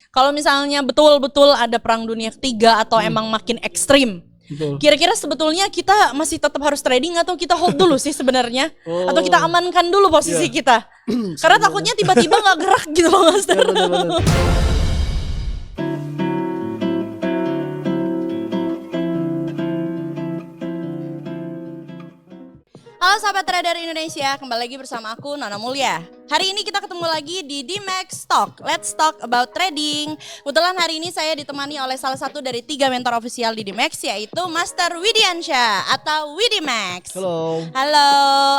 Kalau misalnya betul-betul ada perang dunia ketiga atau emang makin ekstrim, Betul. kira-kira sebetulnya kita masih tetap harus trading atau kita hold dulu sih sebenarnya? Oh. Atau kita amankan dulu posisi Iya. kita? Karena takutnya tiba-tiba nggak gerak gitu loh, Master. Ya, benar-benar. Halo sahabat trader Indonesia, kembali lagi bersama aku Nona Mulia. Hari ini kita ketemu lagi di D-Max Talk. Let's talk about trading. Kebetulan hari ini saya ditemani oleh salah satu dari 3 mentor official di D-Max, yaitu Master Widiansyah atau Widimax. Halo. Halo,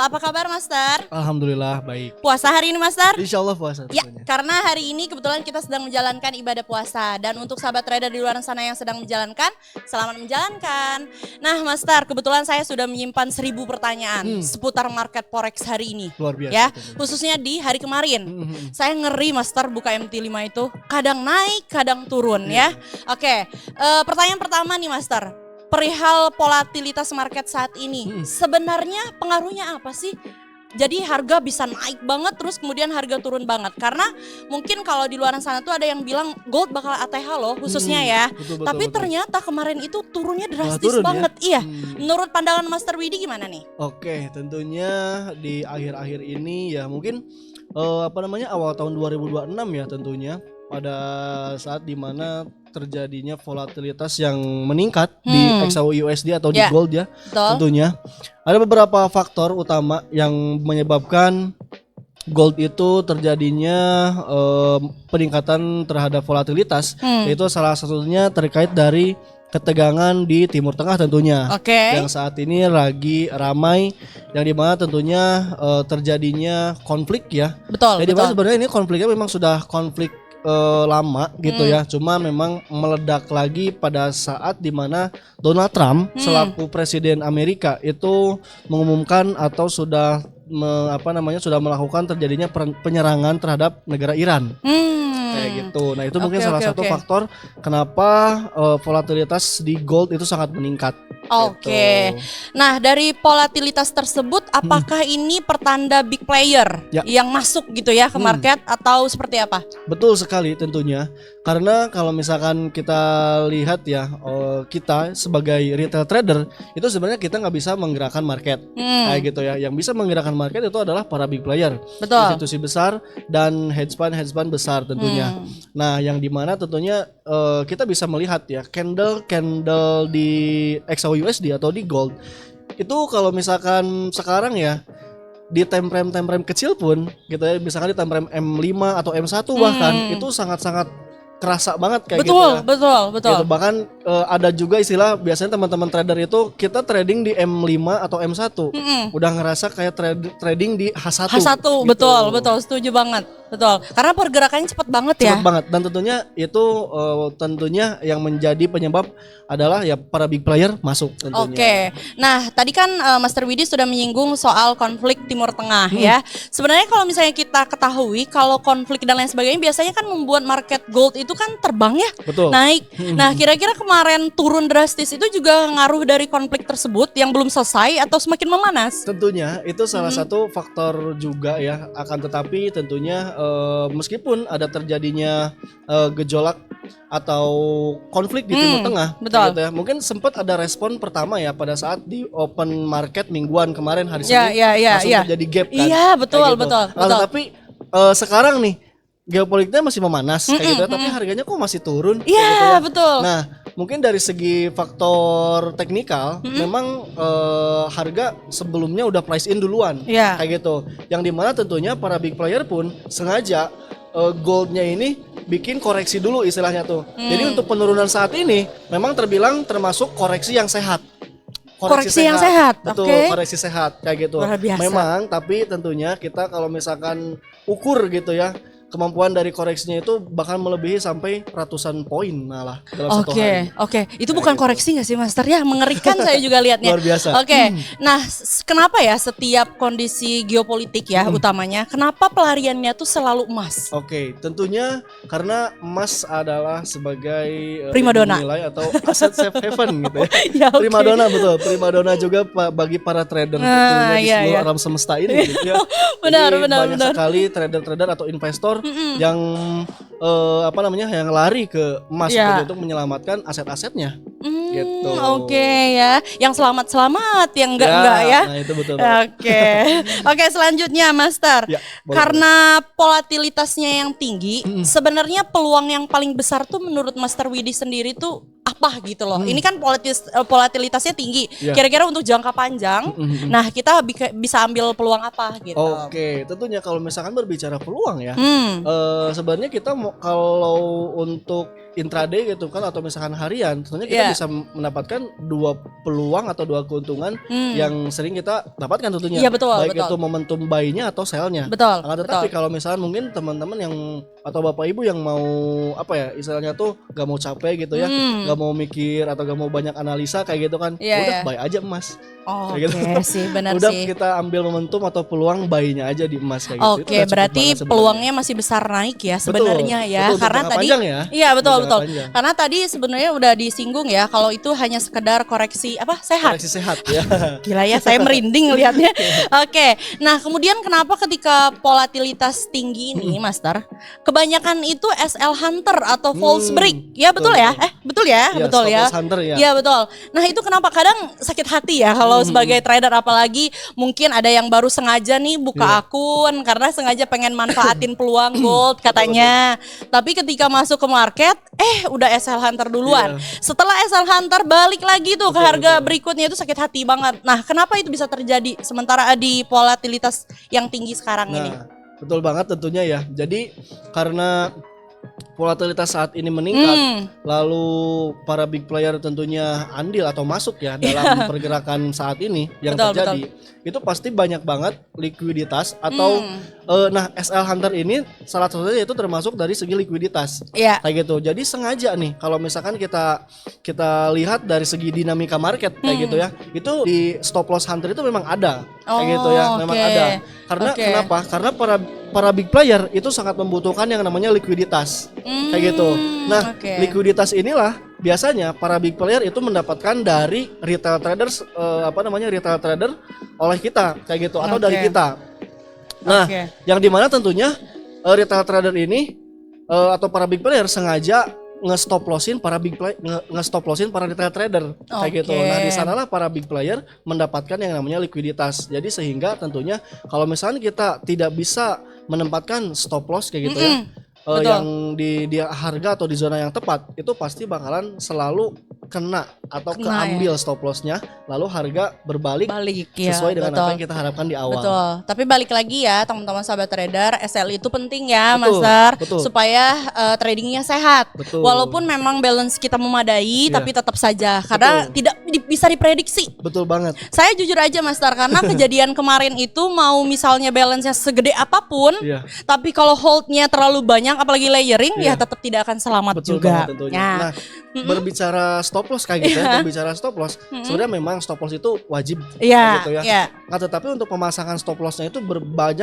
apa kabar Master? Alhamdulillah baik. Puasa hari ini Master? Insya Allah puasa. Ya, tentunya. karena hari ini kebetulan kita sedang menjalankan ibadah puasa. Dan untuk sahabat trader di luar sana yang sedang menjalankan, selamat menjalankan. Nah Master, kebetulan saya sudah menyimpan 1000 pertanyaan seputar market forex hari ini. Luar biasa. Ya, khususnya di hari kemarin. Saya ngeri Master buka MT5 itu, kadang naik, kadang turun ya. Oke, pertanyaan pertama nih Master. Perihal volatilitas market saat ini, sebenarnya pengaruhnya apa sih? Jadi harga bisa naik banget terus kemudian harga turun banget. Karena mungkin kalau di luar sana tuh ada yang bilang gold bakal ATH loh khususnya ya. betul, Tapi betul. ternyata kemarin itu turunnya drastis turun ya? banget. Iya. Menurut pandangan Master Widi gimana nih? Oke, tentunya di akhir-akhir ini ya mungkin awal tahun 2026 ya tentunya pada saat dimana terjadinya volatilitas yang meningkat di XAU-USD atau di Ya, gold ya. betul. Tentunya ada beberapa faktor utama yang menyebabkan gold itu terjadinya peningkatan terhadap volatilitas, yaitu salah satunya terkait dari ketegangan di Timur Tengah tentunya. Oke. Yang saat ini lagi ramai, yang dimana tentunya terjadinya konflik ya. Betul, Jadi betul. sebenarnya ini konfliknya memang sudah konflik lama gitu ya, cuma memang meledak lagi pada saat dimana Donald Trump selaku presiden Amerika itu mengumumkan atau sudah sudah melakukan terjadinya penyerangan terhadap negara Iran. Kayak gitu. Nah itu mungkin salah satu faktor kenapa volatilitas di gold itu sangat meningkat. Oke. Gitu. Nah, dari volatilitas tersebut apakah ini pertanda big player Ya. yang masuk gitu ya ke market atau seperti apa? Betul sekali tentunya. Karena kalau misalkan kita lihat ya, kita sebagai retail trader itu sebenarnya kita nggak bisa menggerakkan market kayak gitu ya. Yang bisa menggerakkan market itu adalah para big player, Betul. institusi besar dan hedge fund besar tentunya. Nah, yang dimana tentunya kita bisa melihat ya candle di XAU-USD atau di gold itu kalau misalkan sekarang ya di time frame kecil pun gitu ya, misalkan di time frame M5 atau M1 bahkan itu sangat-sangat kerasa banget kayak gitu ya. Betul. Gitu. Bahkan ada juga istilah biasanya teman-teman trader itu kita trading di M5 atau M1 udah ngerasa kayak trading di H1. H1, gitu. betul, setuju banget. Betul. Karena pergerakannya cepat banget ya. Cepat banget, dan tentunya itu tentunya yang menjadi penyebab adalah ya para big player masuk tentunya. Oke. Nah, tadi kan Master Widi sudah menyinggung soal konflik Timur Tengah ya. Sebenarnya kalau misalnya kita ketahui kalau konflik dan lain sebagainya biasanya kan membuat market gold itu kan terbang ya, Betul. naik. Nah, kira-kira kemarin turun drastis itu juga ngaruh dari konflik tersebut yang belum selesai atau semakin memanas? Tentunya itu salah satu faktor juga ya, akan tetapi tentunya meskipun ada terjadinya gejolak atau konflik di Timur Tengah, betul. gitu ya, mungkin sempat ada respon pertama ya pada saat di open market mingguan kemarin hari Ya, Senin langsung terjadi gap kan. Iya, betul, kayak gitu. betul. Tapi sekarang nih geopolitiknya masih memanas kayak gitu ya, tapi harganya kok masih turun. Iya, kayak gitu ya. betul. Nah, mungkin dari segi faktor teknikal memang harga sebelumnya udah price in duluan Iya. kayak gitu. Yang dimana tentunya para big player pun sengaja goldnya ini bikin koreksi dulu istilahnya tuh. Jadi untuk penurunan saat ini memang terbilang termasuk koreksi yang sehat. Koreksi yang sehat, betul, oke. koreksi sehat kayak gitu. Luar biasa. Memang tapi tentunya kita kalau misalkan ukur gitu ya, kemampuan dari koreksinya itu bahkan melebihi sampai ratusan poin malah dalam satu hari. Oke. Itu bukan koreksi nggak sih Master ya? Mengerikan saya juga lihatnya. Luar biasa. Oke. Nah, kenapa ya setiap kondisi geopolitik ya utamanya, kenapa pelariannya tuh selalu emas? Oke, tentunya karena emas adalah sebagai Primadona. nilai atau aset safe haven gitu ya. Ya, oke. Primadona, betul. Primadona juga bagi para trader tentunya di iya, seluruh iya. alam semesta ini gitu ya. Benar, Jadi benar, banyak benar. sekali trader-trader atau investor yang apa namanya yang lari ke emas Iya. gitu, untuk menyelamatkan aset-asetnya gitu. Oke ya, yang selamat-selamat, yang enggak ya. Nah itu betul banget. Oke, oke selanjutnya Master. Ya, boleh, Karena volatilitasnya yang tinggi, sebenarnya peluang yang paling besar tuh menurut Master Widi sendiri tuh apa gitu loh. Ini kan volatilitasnya tinggi. Ya. Kira-kira untuk jangka panjang, nah kita bisa ambil peluang apa gitu. Oke, tentunya kalau misalkan berbicara peluang ya, Hmm. sebenarnya kita kalau untuk intraday gitu kan atau misalkan harian, tentunya kita Iya. bisa mendapatkan dua peluang atau dua keuntungan yang sering kita dapatkan tentunya. Iya, betul, Baik betul. itu momentum buy-nya atau sell-nya. Betul, Akan tetapi betul. kalau misalkan mungkin teman-teman yang atau bapak ibu yang mau apa ya istilahnya tuh gak mau capek gitu ya, gak mau mikir atau gak mau banyak analisa kayak gitu kan, Iya, udah iya. buy aja emas. Oh, Kayak oke gitu. sih, benar Udah sih. kita ambil momentum atau peluang buy-nya aja di emas kayak gitu. Itu Oke, udah cukup berarti banget sebenarnya. peluangnya masih besar naik ya sebenarnya Betul, ya. betul, untuk Karena jangka tadi panjang ya. iya betul Untuk betul. jangka panjang. Karena tadi sebenarnya udah disinggung ya kalau itu hanya sekedar koreksi apa sehat. Koreksi sehat ya. Gila ya, saya merinding lihatnya. Oke, nah kemudian kenapa ketika volatilitas tinggi ini, Master, kebanyakan itu SL Hunter atau false break? Ya betul, betul, ya? betul. Betul ya, Iya, betul stop ya. loss hunter ya. Iya betul. Nah itu kenapa kadang sakit hati ya kalau sebagai trader, apalagi mungkin ada yang baru sengaja nih buka Iya. akun karena sengaja pengen manfaatin peluang gold katanya. Tapi ketika masuk ke market, udah SL Hunter duluan. Iya. Setelah SL Hunter balik lagi tuh ke Betul, harga betul. berikutnya, itu sakit hati banget. Nah, kenapa itu bisa terjadi sementara di volatilitas yang tinggi sekarang ini? Nah, betul banget tentunya ya. Jadi karena volatilitas saat ini meningkat, lalu para big player tentunya andil atau masuk ya dalam pergerakan saat ini yang Betul, terjadi, itu pasti banyak banget likuiditas atau nah SL Hunter ini salah satunya itu termasuk dari segi likuiditas. Iya. Kayak gitu. Jadi sengaja nih kalau misalkan kita lihat dari segi dinamika market kayak gitu ya. Itu di stop loss hunter itu memang ada. Kayak gitu ya, memang oke. ada. Karena Oke. kenapa? Karena para big player itu sangat membutuhkan yang namanya likuiditas. Kayak gitu. Nah, oke. likuiditas inilah biasanya para big player itu mendapatkan dari retail traders retail trader oleh kita kayak gitu atau dari Oke. kita. Nah, Oke. yang dimana tentunya retail trader ini atau para big player sengaja nge-stop lossin para nge-stop lossin para retail trader kayak gitu. Oke. Nah, di sanalah para big player mendapatkan yang namanya likuiditas. Jadi sehingga tentunya kalau misalnya kita tidak bisa menempatkan stop loss kayak gitu ya, Betul. yang di harga atau di zona yang tepat, itu pasti bakalan selalu kena atau Kena, keambil stop lossnya, lalu harga berbalik Balik ya. sesuai dengan betul. apa yang kita harapkan di awal. Betul. Tapi balik lagi ya teman-teman sahabat trader, SL itu penting ya, Betul, Master, betul. supaya tradingnya sehat. Betul. Walaupun memang balance kita memadai, Iya. tapi tetap saja karena tidak bisa diprediksi. Betul banget. Saya jujur aja Master, karena kejadian kemarin itu mau misalnya balance-nya segede apapun, Iya. tapi kalau hold-nya terlalu banyak apalagi layering, Iya. ya tetap tidak akan selamat Betul juga. banget tentunya. Ya. Nah, berbicara stop loss kayak gitu ya, berbicara stop loss, sebenarnya memang stop loss itu wajib Iya, kayak gitu ya. iya. Nah, tetapi untuk pemasangan stop lossnya itu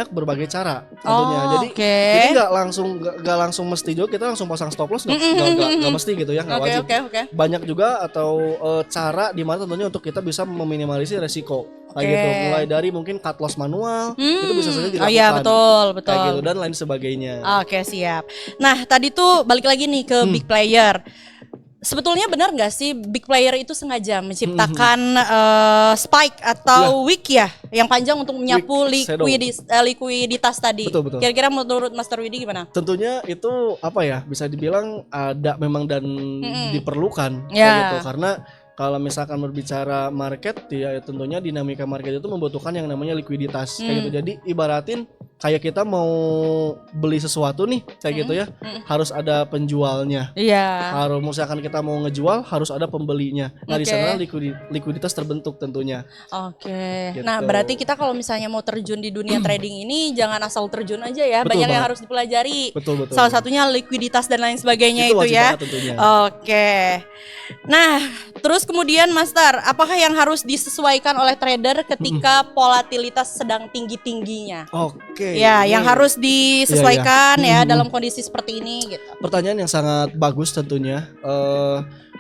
berbagai cara tentunya. Oh, Jadi oke. jadi nggak langsung mesti juga kita langsung pasang stop loss, nggak mesti gitu ya, nggak Oke, wajib. oke. Banyak juga atau cara di mana tentunya untuk kita bisa meminimalisir resiko kayak Oke. gitu. Mulai dari mungkin cut loss manual itu bisa saja dilakukan. Oh iya, betul. Kayak gitu dan lain sebagainya. Oke, siap. Nah, tadi tuh balik lagi nih ke big player. Sebetulnya benar nggak sih big player itu sengaja menciptakan spike atau wick ya, yang panjang untuk menyapu Wick, shadow. likuiditas tadi. Betul, betul. Kira-kira menurut Master Widi gimana? Tentunya itu apa ya, bisa dibilang ada memang dan diperlukan kayak Ya. gitu, karena kalau misalkan berbicara market ya tentunya dinamika market itu membutuhkan yang namanya likuiditas kayak gitu. Jadi ibaratin kayak kita mau beli sesuatu nih kayak gitu ya, harus ada penjualnya. Iya. Harus misalkan kita mau ngejual harus ada pembelinya. Nah, di Oke. sana likuiditas terbentuk tentunya. Oke. Gitu. Nah, berarti kita kalau misalnya mau terjun di dunia trading ini jangan asal terjun aja ya. Betul Banyak yang banget. harus dipelajari. Betul. Salah satunya likuiditas dan lain sebagainya itu wajib ya. banget tentunya. Oke. Nah, terus kemudian Master, apakah yang harus disesuaikan oleh trader ketika volatilitas sedang tinggi-tingginya? Oke. Ya, ini yang harus disesuaikan Iya, ya dalam kondisi seperti ini gitu. pertanyaan yang sangat bagus tentunya.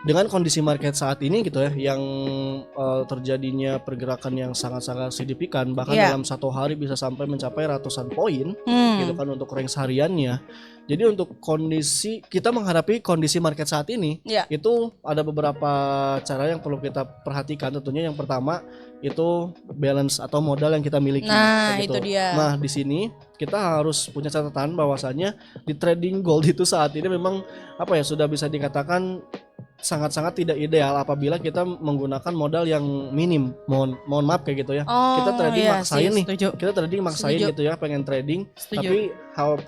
dengan kondisi market saat ini gitu ya, yang terjadinya pergerakan yang sangat-sangat signifikan, bahkan dalam satu hari bisa sampai mencapai ratusan poin gitu kan untuk range hariannya. Jadi untuk kondisi kita menghadapi kondisi market saat ini itu ada beberapa cara yang perlu kita perhatikan. Tentunya yang pertama itu balance atau modal yang kita miliki. Nah, gitu. Itu dia. Nah, di sini kita harus punya catatan bahwasannya di trading gold itu saat ini memang sudah bisa dikatakan sangat-sangat tidak ideal apabila kita menggunakan modal yang minim. Mohon maaf kayak gitu ya. Kita trading maksain nih. Kita trading maksain gitu ya, pengen trading tapi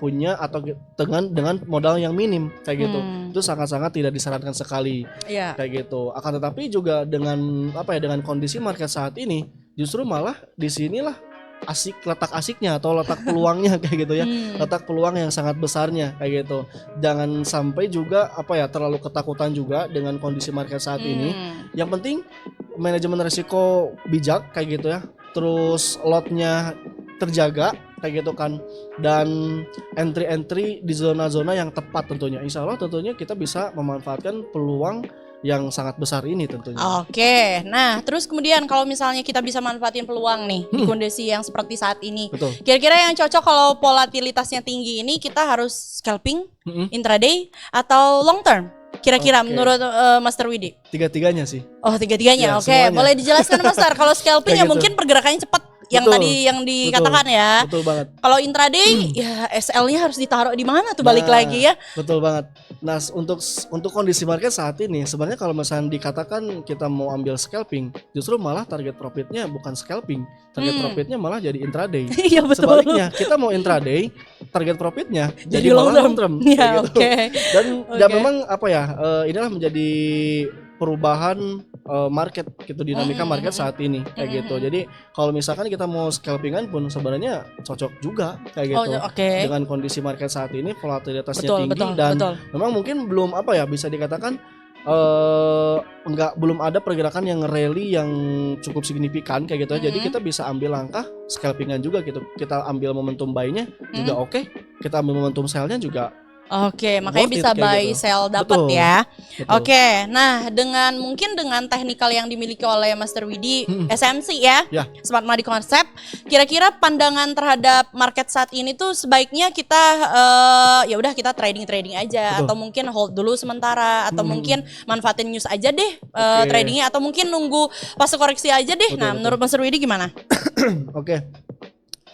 punya atau dengan modal yang minim kayak gitu. Itu sangat-sangat tidak disarankan sekali. Kayak gitu. Akan tetapi juga dengan dengan kondisi market saat ini justru malah di sinilah letak asiknya atau letak peluangnya kayak gitu ya. Letak peluang yang sangat besarnya kayak gitu. Jangan sampai juga terlalu ketakutan juga dengan kondisi market saat ini. Yang penting manajemen risiko bijak kayak gitu ya. Terus lotnya terjaga kayak gitu kan, dan entry di zona-zona yang tepat tentunya. Insya Allah tentunya kita bisa memanfaatkan peluang yang sangat besar ini tentunya. Oke, nah terus kemudian kalau misalnya kita bisa manfaatin peluang nih di kondisi yang seperti saat ini, kira-kira yang cocok kalau volatilitasnya tinggi ini kita harus scalping, intraday atau long term? Kira-kira menurut Master Widi? Tiga-tiganya sih. Oh, tiga-tiganya. Oke, boleh dijelaskan Master. Kalau scalping ya mungkin pergerakannya cepat. Yang tadi yang dikatakan ya. Betul banget. Kalau intraday ya SL-nya harus ditaruh di mana tuh balik lagi ya. Betul banget. Nah, untuk kondisi market saat ini sebenarnya kalau misalnya dikatakan kita mau ambil scalping, justru malah target profitnya bukan scalping. Target profitnya malah jadi intraday. Iya betul. Sebaliknya, kita mau intraday, target profitnya jadi malah long term. Ya, gitu. Dan memang inilah menjadi perubahan market gitu, dinamika market saat ini kayak gitu. Jadi kalau misalkan kita mau scalpingan pun sebenarnya cocok juga kayak gitu. Dengan kondisi market saat ini volatilitasnya tinggi dan memang mungkin belum bisa dikatakan belum ada pergerakan yang rally yang cukup signifikan kayak gitu. Jadi kita bisa ambil langkah scalpingan juga gitu. Kita ambil momentum buy-nya juga kita ambil momentum sell-nya juga. Makanya bisa buy sell dapat ya. Nah mungkin dengan teknikal yang dimiliki oleh Master Widi, SMC ya, Smart Money Concept, kira-kira pandangan terhadap market saat ini tuh sebaiknya kita ya udah kita trading aja, atau mungkin hold dulu sementara, atau mungkin manfaatin news aja deh tradingnya, atau mungkin nunggu fase koreksi aja deh. Menurut Master Widi gimana?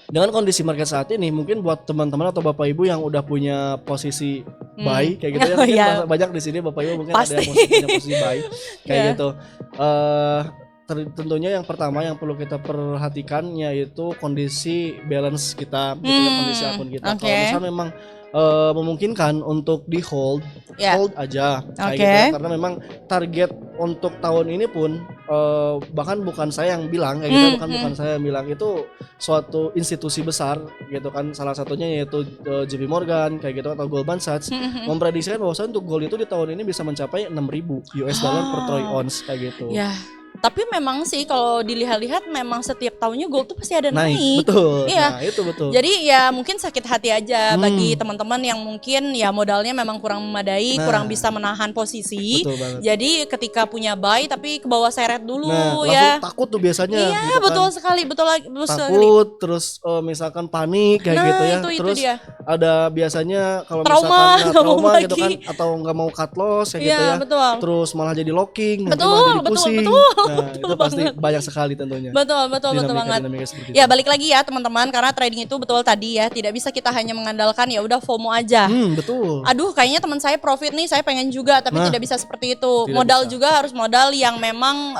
Dengan kondisi market saat ini mungkin buat teman-teman atau Bapak Ibu yang udah punya posisi buy kayak gitu ya, mungkin banyak di sini Bapak Ibu mungkin ada yang punya posisi buy kayak gitu. Tentunya yang pertama yang perlu kita perhatikan yaitu kondisi balance kita, kondisi akun kita. Kalau misalnya memang memungkinkan untuk di hold aja kayak gitu, karena memang target untuk tahun ini pun bahkan bukan saya yang bilang kayak gitu, bukan saya yang bilang, itu suatu institusi besar gitu kan, salah satunya yaitu JP Morgan kayak gitu atau Goldman Sachs memprediksikan bahwa untuk gold itu di tahun ini bisa mencapai 6.000 US dollar per troy ounce kayak gitu. Tapi memang sih kalau dilihat-lihat memang setiap tahunnya gold tuh pasti ada naik. Betul. Nah, itu betul. Jadi ya mungkin sakit hati aja bagi teman-teman yang mungkin ya modalnya memang kurang memadai, kurang bisa menahan posisi. Jadi ketika punya buy tapi ke bawah seret dulu ya. Langsung takut tuh biasanya. Iya, gitu betul sekali, betul takut, terus misalkan panik kayak gitu ya. Terus ada biasanya kalau misalkan trauma gitu kan, atau nggak mau cut loss kayak gitu ya. Terus malah jadi locking, malah jadi pusing. Nah, itu pasti banyak sekali tentunya. Betul banget. Ya balik lagi ya teman-teman, karena trading itu betul tadi ya, tidak bisa kita hanya mengandalkan ya udah FOMO aja. Betul. Aduh, kayaknya teman saya profit nih, saya pengen juga, tapi tidak bisa seperti itu. Modal juga harus modal yang memang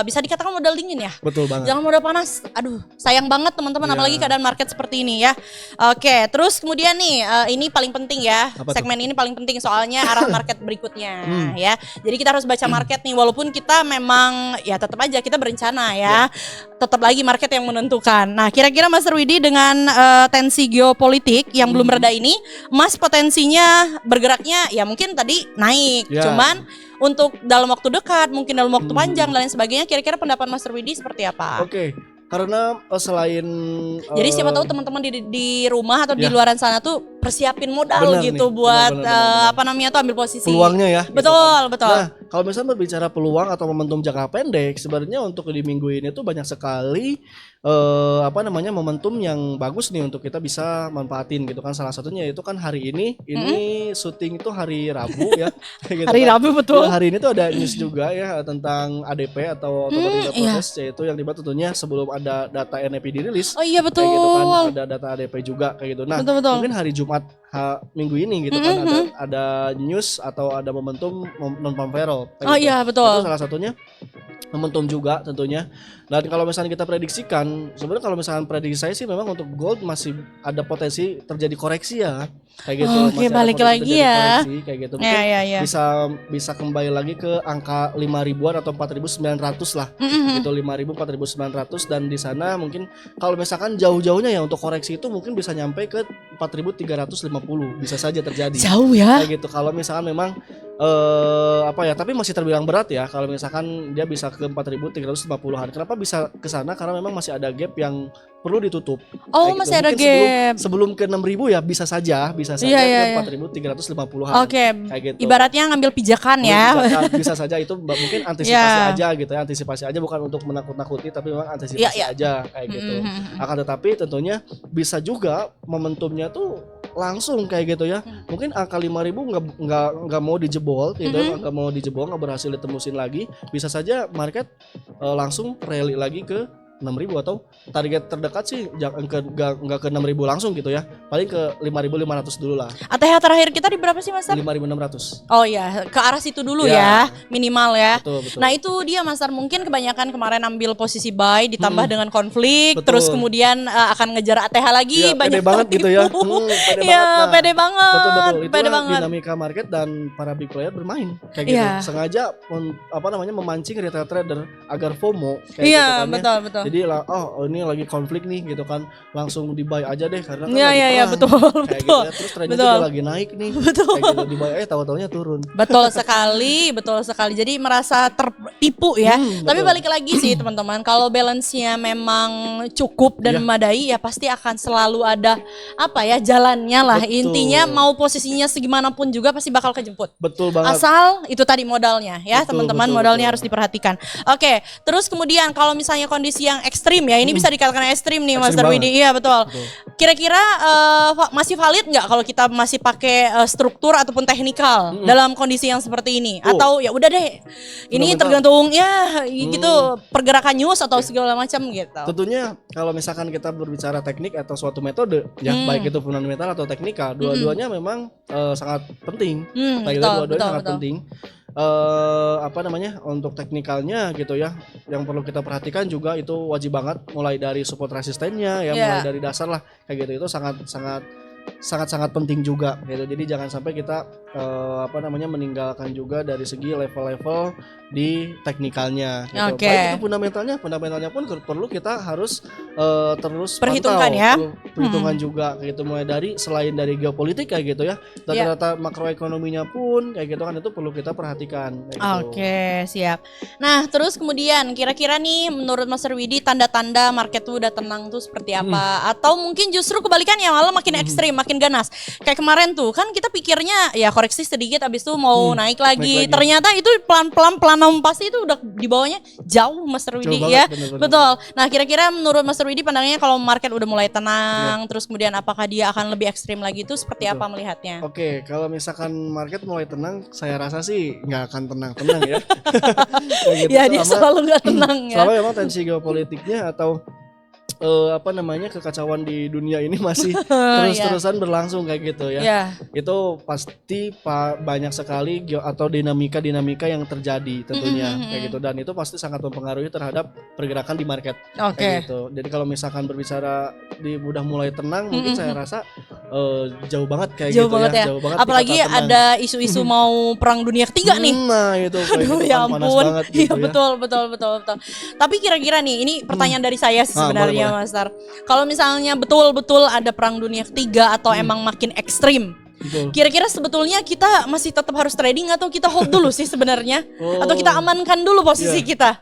bisa dikatakan modal dingin ya. Betul banget. Jangan modal panas. Aduh, sayang banget teman-teman, apalagi keadaan market seperti ini ya. Terus kemudian nih ini paling penting ya. Segmen ini paling penting soalnya arah market berikutnya ya. Jadi kita harus baca market nih, walaupun kita memang ya tetap aja kita berencana ya. Tetap lagi market yang menentukan. Nah, kira-kira Master Widi dengan tensi geopolitik yang belum reda ini, emas potensinya bergeraknya ya mungkin tadi naik. Cuman untuk dalam waktu dekat, mungkin dalam waktu panjang dan lain sebagainya, kira-kira pendapat Master Widi seperti apa? Karena selain jadi siapa tahu teman-teman di rumah atau di luaran sana tuh persiapin modal Benar gitu nih, buat benar. apa namanya tuh ambil posisi. Peluangnya ya. Gitu Betul, kan. betul. Nah, kalau misalnya berbicara peluang atau momentum jangka pendek, sebenarnya untuk di minggu ini tuh banyak sekali apa namanya momentum yang bagus nih untuk kita bisa manfaatin gitu kan. Salah satunya itu kan hari ini syuting itu hari Rabu ya. Kayak gitu Hari kan. Rabu betul. Ya, hari ini tuh ada news juga ya tentang ADP atau automatic data process, yaitu yang dimana tentunya sebelum ada data NEP dirilis. Oh iya betul. Kayak gitu kan ada data ADP juga kayak gitu. Nah, Betul. mungkin hari Jumat minggu ini gitu kan ada news atau ada momentum non farm payroll. Oh gitu. iya betul. Itu salah satunya momentum juga tentunya. Dan kalau misalnya kita prediksikan, sebenarnya kalau misalnya prediksi saya sih memang untuk gold masih ada potensi terjadi koreksi ya. Kayak gitu. Oke, Masih ada balik potensi lagi terjadi ya. koreksi, kayak gitu. Mungkin Ya. bisa kembali lagi ke angka 5.000-an atau 4.900 lah. Gitu 5.000 4.900 dan di sana mungkin kalau misalkan jauh-jauhnya ya untuk koreksi itu mungkin bisa nyampe ke 4.350 bisa saja terjadi. Jauh ya. Kayak gitu. Kalau misalkan memang apa ya, tapi masih terbilang berat ya kalau misalkan dia bisa ke 4.350-an. Kenapa bisa ke sana? Karena memang masih ada gap yang perlu ditutup. Oh, Kayak masih gitu. ada Mungkin gap. sebelum ke 6.000 ya bisa saja Iya. ke 4.350-an. Oke. Kayak gitu. Ibaratnya ngambil pijakan ya. Bisa saja itu mungkin antisipasi aja gitu ya, antisipasi aja bukan untuk menakut-nakuti tapi memang antisipasi aja kayak gitu. Akan tetapi tentunya bisa juga momentumnya tuh langsung kayak gitu ya. Mungkin angka 5.000 nggak mau dijebol gitu, nggak mau dijebol, nggak berhasil ditembusin lagi, bisa saja market langsung rally lagi ke 6.000 atau target terdekat sih nggak ke 6.000 langsung gitu ya, paling ke 5.500 dulu lah. ATH terakhir kita di berapa sih Master? 5.600. Oh ya, ke arah situ dulu ya, minimal ya. Betul. Nah itu dia Master, mungkin kebanyakan kemarin ambil posisi buy ditambah dengan konflik, Betul. terus kemudian akan ngejar ATH lagi, Ya, banyak pede banget gitu ya. Pede banget. Betul. Pede Itulah banget. dinamika market dan para big player bermain kayak gitu. Sengaja memancing retail trader agar FOMO kayak gitu kan ya. Betul. Jadi ini lagi konflik nih gitu kan, langsung di buy aja deh karena kan Iya, lagi perang. betul. Gitu ya. Terus trennya juga lagi naik nih. Betul. Kayak gitu di buy tahu-taunya turun. Betul sekali. Jadi merasa tertipu ya. Tapi balik lagi sih teman-teman, kalau balance-nya memang cukup dan memadai ya pasti akan selalu ada jalannya lah. Betul. Intinya mau posisinya segimanapun juga pasti bakal kejemput. Betul banget. Asal itu tadi modalnya ya, teman-teman, modalnya harus betul. diperhatikan. Oke, terus kemudian kalau misalnya kondisi yang ekstrim ya, ini bisa dikatakan ekstrim nih Master Widi. Iya betul. Kira-kira masih valid nggak kalau kita masih pakai struktur ataupun teknikal dalam kondisi yang seperti ini? Atau ya udah deh, ini tergantung ya gitu pergerakan news atau segala macam gitu. Tentunya kalau misalkan kita berbicara teknik atau suatu metode ya, baik itu fundamental atau teknikal, dua-duanya memang sangat penting. Dua-duanya sangat penting. Untuk teknikalnya gitu ya, yang perlu kita perhatikan juga itu wajib banget, mulai dari support resistennya ya, mulai dari dasar lah kayak gitu, itu sangat penting juga gitu. Jadi jangan sampai kita meninggalkan juga dari segi level-level di teknikalnya gitu. Baik itu fundamentalnya pun perlu kita harus terus perhitungkan pantau, ya. Perhitungan juga gitu, mulai dari selain dari geopolitik kayak gitu ya, data-data makroekonominya pun kayak gitu kan, itu perlu kita perhatikan gitu. Oke, siap. Nah, terus kemudian kira-kira nih menurut Master Widi tanda-tanda market tuh udah tenang tuh seperti apa? Atau mungkin justru kebalikannya malah makin ekstrim, makin ganas. Kayak kemarin tuh kan kita pikirnya ya koreksi sedikit abis itu mau naik lagi. Ternyata itu pelan-pelan pasti itu udah di bawahnya jauh Master Widi ya. Bener. Betul. Nah, kira-kira menurut Master Widi pandangannya kalau market udah mulai tenang, terus kemudian apakah dia akan lebih ekstrim lagi itu seperti apa melihatnya? Oke, kalau misalkan market mulai tenang, saya rasa sih nggak akan tenang-tenang ya. Gitu, ya dia selalu nggak tenang ya. Selalu memang tensi geopolitiknya atau kekacauan di dunia ini masih terus-terusan berlangsung kayak gitu ya. Itu pasti banyak sekali atau dinamika yang terjadi tentunya kayak gitu, dan itu pasti sangat mempengaruhi terhadap pergerakan di market kayak gitu. Jadi kalau misalkan berbicara udah mulai tenang, mungkin saya rasa jauh banget kayak jauh gitu banget ya. Jauh banget. Apalagi ada isu-isu mau perang dunia ketiga nih. Nah, itu aduh gitu ya kan, ampun. Gitu betul. Tapi kira-kira nih, ini pertanyaan dari saya sih sebenarnya. Boleh. Master, kalau misalnya betul-betul ada perang dunia ketiga atau emang makin ekstrim, Betul. Kira-kira sebetulnya kita masih tetap harus trading atau kita hold dulu sih sebenarnya? Oh. Atau kita amankan dulu posisi kita?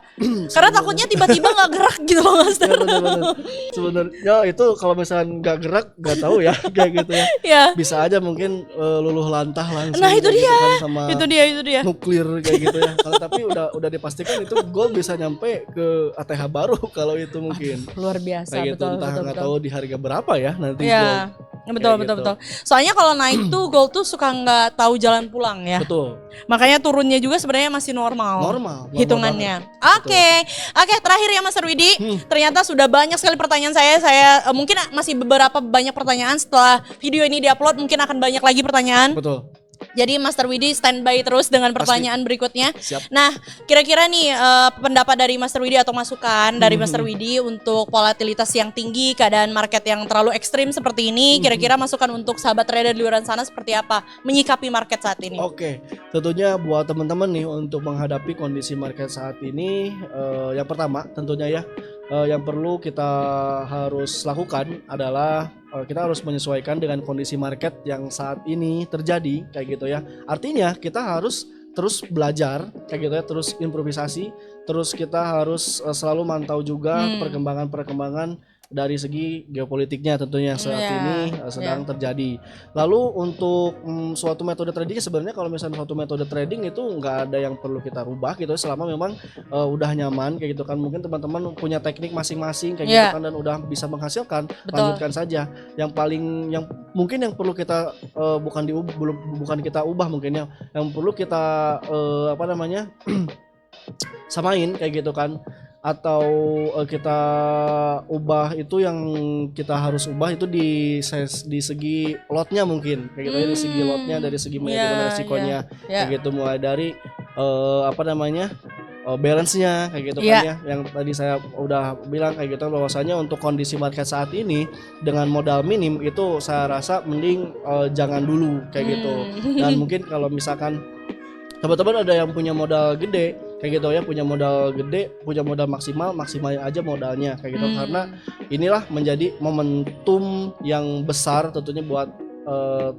Karena takutnya tiba-tiba nggak gerak gitu loh Master. Ya, bener-bener. Sebenarnya itu kalau misalnya nggak gerak nggak tahu ya kayak gitu ya. Ya. Bisa aja mungkin luluh lantah langsung. Nah itu kayak dia, gitu kan, sama itu dia. nuklir kayak gitu ya. Kalau tapi udah dipastikan itu gold bisa nyampe ke ATH baru kalau itu mungkin. Luar biasa, Kayak gitu, entah nggak tahu di harga berapa ya nanti ya. gold. Betul. gitu. Soalnya kalau naik tuh gold tuh suka nggak tahu jalan pulang ya. Betul. Makanya turunnya juga sebenarnya masih normal. Normal Hitungannya. Oke, terakhir ya Mas Rwidi. Ternyata sudah banyak sekali pertanyaan saya. Mungkin masih beberapa banyak pertanyaan setelah video ini diupload. Mungkin akan banyak lagi pertanyaan. Betul. Jadi Master Widi standby terus dengan pertanyaan berikutnya. Siap. Nah, kira-kira nih pendapat dari Master Widi atau masukan dari Master Widi untuk volatilitas yang tinggi, keadaan market yang terlalu ekstrim seperti ini, kira-kira masukan untuk sahabat trader di luar sana seperti apa menyikapi market saat ini? Oke, tentunya buat teman-teman nih untuk menghadapi kondisi market saat ini, yang pertama tentunya ya, yang perlu kita harus lakukan adalah kita harus menyesuaikan dengan kondisi market yang saat ini terjadi kayak gitu ya. Artinya kita harus terus belajar kayak gitu ya, terus improvisasi, terus kita harus selalu mantau juga perkembangan dari segi geopolitiknya tentunya saat ini sedang terjadi. Lalu untuk suatu metode trading sebenarnya kalau misalnya suatu metode trading itu nggak ada yang perlu kita rubah gitu selama memang udah nyaman kayak gitu kan. Mungkin teman-teman punya teknik masing-masing kayak gitu kan dan udah bisa menghasilkan. Lanjutkan saja. Yang mungkin yang perlu kita bukan kita ubah mungkin yang perlu kita samain kayak gitu kan, atau kita ubah itu yang kita harus ubah itu di segi lotnya mungkin kayak gitu ya, di segi lotnya, dari segi manajemen resikonya kayak gitu, mulai dari balance-nya kayak gitu kan ya, yang tadi saya udah bilang kayak gitu bahwasanya untuk kondisi market saat ini dengan modal minim itu saya rasa mending jangan dulu kayak gitu. Dan mungkin kalau misalkan teman-teman ada yang punya modal gede kayak gitu ya, punya modal maksimal aja modalnya kayak gitu, karena inilah menjadi momentum yang besar tentunya buat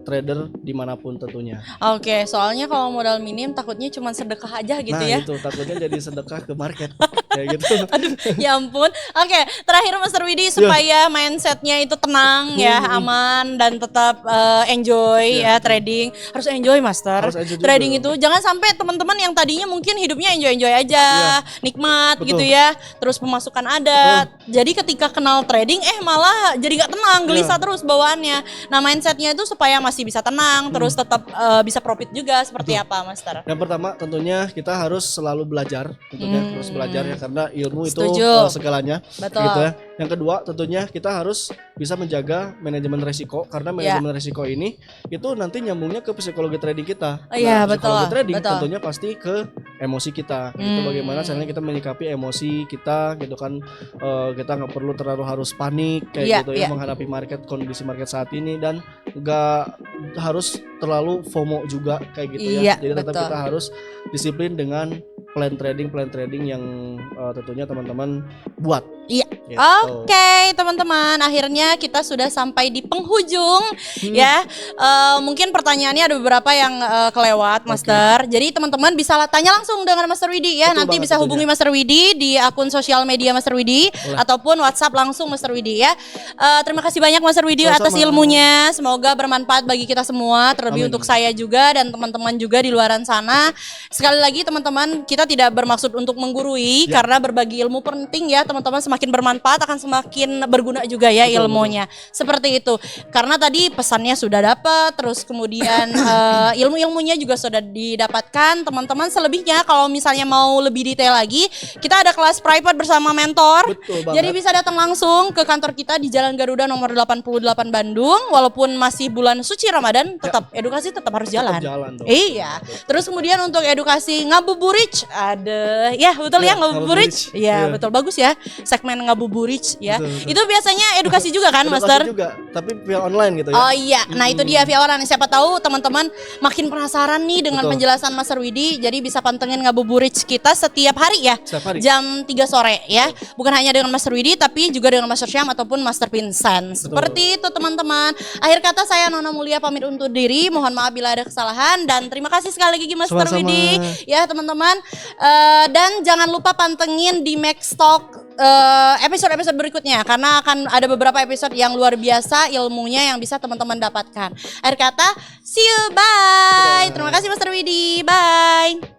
trader dimanapun tentunya. Oke, soalnya kalau modal minim takutnya cuma sedekah aja gitu ya. Nah itu takutnya jadi sedekah ke market kayak gitu. Aduh, ya ampun. Oke, terakhir Master Widi supaya mindsetnya itu tenang ya, aman dan tetap enjoy ya trading. Harus enjoy Master. Harus enjoy trading juga. itu jangan sampai teman-teman yang tadinya mungkin hidupnya enjoy aja, nikmat gitu ya. Terus pemasukan ada. Jadi ketika kenal trading malah jadi gak tenang, gelisah terus bawaannya. Nah, mindsetnya itu supaya masih bisa tenang, terus tetap bisa profit juga seperti apa Master? Yang pertama tentunya kita harus selalu belajar, tentunya terus belajar ya, karena ilmu itu segalanya. Betul. Gitu ya. Yang kedua tentunya kita harus bisa menjaga manajemen resiko, karena manajemen resiko ini itu nanti nyambungnya ke psikologi trading kita. Psikologi trading tentunya pasti ke emosi kita. Itu bagaimana caranya kita menyikapi emosi kita gitu kan. Kita nggak perlu terlalu harus panik kayak gitu ya menghadapi kondisi market saat ini, dan nggak harus terlalu FOMO juga kayak gitu ya. Jadi tetap kita harus disiplin dengan plan trading yang tentunya teman-teman buat. Iya. Gitu. Oke, teman-teman, akhirnya kita sudah sampai di penghujung ya. Mungkin pertanyaannya ada beberapa yang kelewat, Master. Jadi teman-teman bisa tanya langsung dengan Master Widi ya. Betul nanti banget, bisa hubungi Master Widi di akun sosial media Master Widi ataupun WhatsApp langsung Master Widi ya. Terima kasih banyak Master Widi atas ilmunya. Semoga bermanfaat bagi kita semua, terlebih untuk saya juga dan teman-teman juga di luaran sana. Sekali lagi teman-teman, kita tidak bermaksud untuk menggurui karena berbagi ilmu penting ya, teman-teman. Semakin bermanfaat akan semakin berguna juga ya ilmunya. Seperti itu. Karena tadi pesannya sudah dapat, terus kemudian ilmu-ilmunya juga sudah didapatkan. Teman-teman selebihnya kalau misalnya mau lebih detail lagi, kita ada kelas private bersama mentor. Jadi bisa datang langsung ke kantor kita di Jalan Garuda nomor 88 Bandung. Walaupun masih bulan suci Ramadan, tetap edukasi tetap harus jalan. Dong. Iya. Terus kemudian untuk edukasi ngabuburit, ada ya betul ya ngabuburit. Iya, betul, bagus ya. Segmen ngabuburit ya. Betul. Itu biasanya edukasi juga kan, Master? Juga, tapi via online gitu ya. Oh iya, nah itu dia via online. Siapa tahu teman-teman makin penasaran nih dengan penjelasan Master Widi. Jadi bisa pantengin ngabuburit kita setiap hari ya. Jam 3 sore ya. Bukan hanya dengan Master Widi tapi juga dengan Master Syam ataupun Master Vincent. Seperti itu teman-teman. Akhir kata kata saya Nona Mulia pamit undur diri. Mohon maaf bila ada kesalahan dan terima kasih sekali lagi Master Sama-sama. Widi ya teman-teman. Dan jangan lupa pantengin di Max Talk episode-episode berikutnya karena akan ada beberapa episode yang luar biasa ilmunya yang bisa teman-teman dapatkan. Akhir kata, see you, bye. Terima kasih Master Widi, bye.